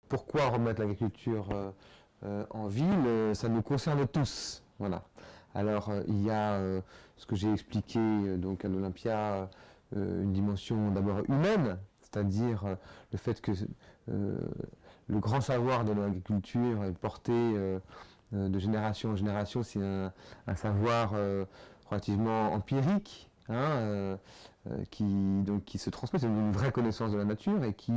pourquoi remettre l'agriculture en ville? Ça nous concerne tous. Voilà. Alors, il y a ce que j'ai expliqué donc à l'Olympia, une dimension d'abord humaine, c'est-à-dire le fait que le grand savoir de l'agriculture est porté de génération en génération. C'est un savoir relativement empirique, hein, qui se transmet. C'est une vraie connaissance de la nature et qui,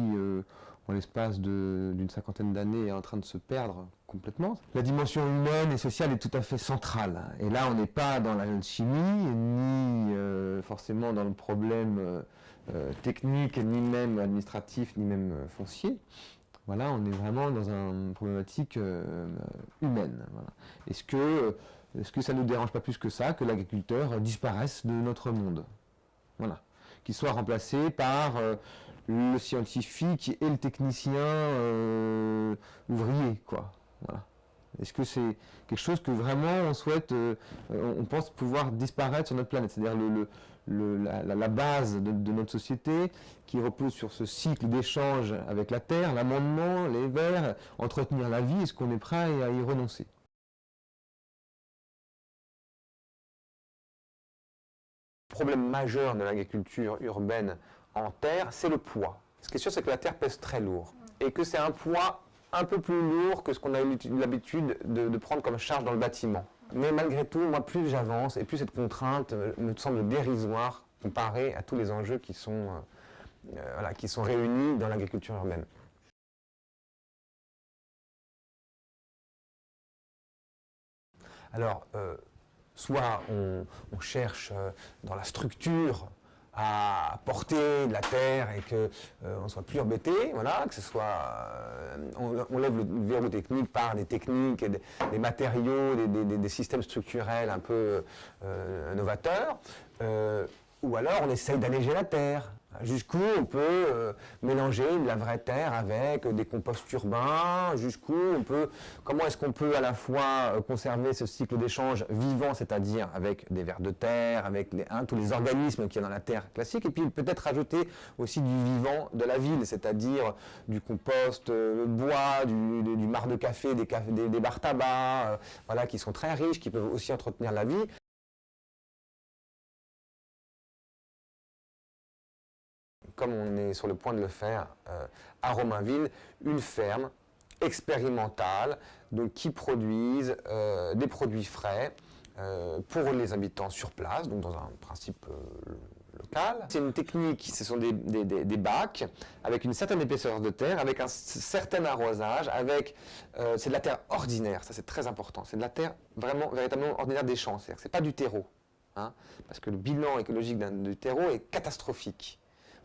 en l'espace d'une cinquantaine d'années, est en train de se perdre complètement. La dimension humaine et sociale est tout à fait centrale. Et là, on n'est pas dans la chimie, ni forcément dans le problème technique, ni même administratif, ni même foncier. Voilà, on est vraiment dans une problématique humaine. Voilà. Est-ce que ça ne nous dérange pas plus que ça que l'agriculteur disparaisse de notre monde? Voilà. Qu'il soit remplacé par le scientifique et le technicien ouvrier, quoi. Voilà. Est-ce que c'est quelque chose que vraiment on souhaite, on pense pouvoir disparaître sur notre planète? C'est-à-dire la base de notre société qui repose sur ce cycle d'échange avec la terre, l'amendement, les vers, entretenir la vie, est-ce qu'on est prêt à y renoncer? Le problème majeur de l'agriculture urbaine en terre, c'est le poids. Ce qui est sûr, c'est que la terre pèse très lourd et que c'est un poids un peu plus lourd que ce qu'on a eu l'habitude de prendre comme charge dans le bâtiment. Mais malgré tout, moi, plus j'avance et plus cette contrainte me semble dérisoire comparée à tous les enjeux qui sont réunis dans l'agriculture urbaine. Alors, soit on cherche dans la structure à porter de la terre et qu'on ne soit plus embêté, voilà, que ce soit, on lève le verrou technique par des techniques, et des matériaux, des systèmes structurels un peu novateurs, ou alors on essaye d'alléger la terre. Jusqu'où on peut mélanger de la vraie terre avec des composts urbains, comment est-ce qu'on peut à la fois conserver ce cycle d'échange vivant, c'est-à-dire avec des vers de terre, avec tous les organismes qu'il y a dans la terre classique, et puis peut-être rajouter aussi du vivant de la ville, c'est-à-dire du compost, le bois, du marc de café, des bars tabac, voilà, qui sont très riches, qui peuvent aussi entretenir la vie. Comme on est sur le point de le faire à Romainville, une ferme expérimentale donc, qui produise des produits frais pour les habitants sur place, donc dans un principe local. C'est une technique, ce sont des bacs avec une certaine épaisseur de terre, avec un certain arrosage, c'est de la terre ordinaire, ça c'est très important, c'est de la terre vraiment, véritablement ordinaire des champs, c'est-à-dire que ce n'est pas du terreau, hein, parce que le bilan écologique du terreau est catastrophique.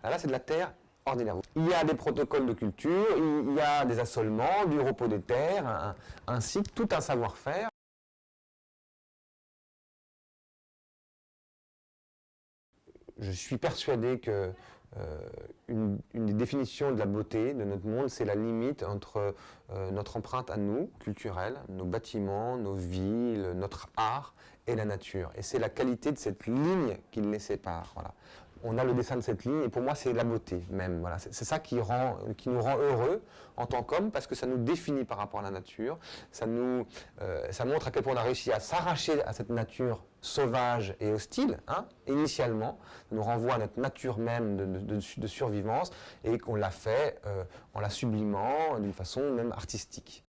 Là, c'est de la terre ordinaire. Il y a des protocoles de culture, il y a des assolements, du repos des terres, ainsi que tout un savoir-faire. Je suis persuadé que une des définitions de la beauté de notre monde, c'est la limite entre notre empreinte à nous, culturelle, nos bâtiments, nos villes, notre art et la nature. Et c'est la qualité de cette ligne qui les sépare. Voilà. On a le dessin de cette ligne et pour moi c'est la beauté même. Voilà. C'est ça qui nous rend heureux en tant qu'hommes parce que ça nous définit par rapport à la nature. Ça montre à quel point on a réussi à s'arracher à cette nature sauvage et hostile, hein, initialement. Ça nous renvoie à notre nature même de survivance et qu'on l'a fait en la sublimant d'une façon même artistique.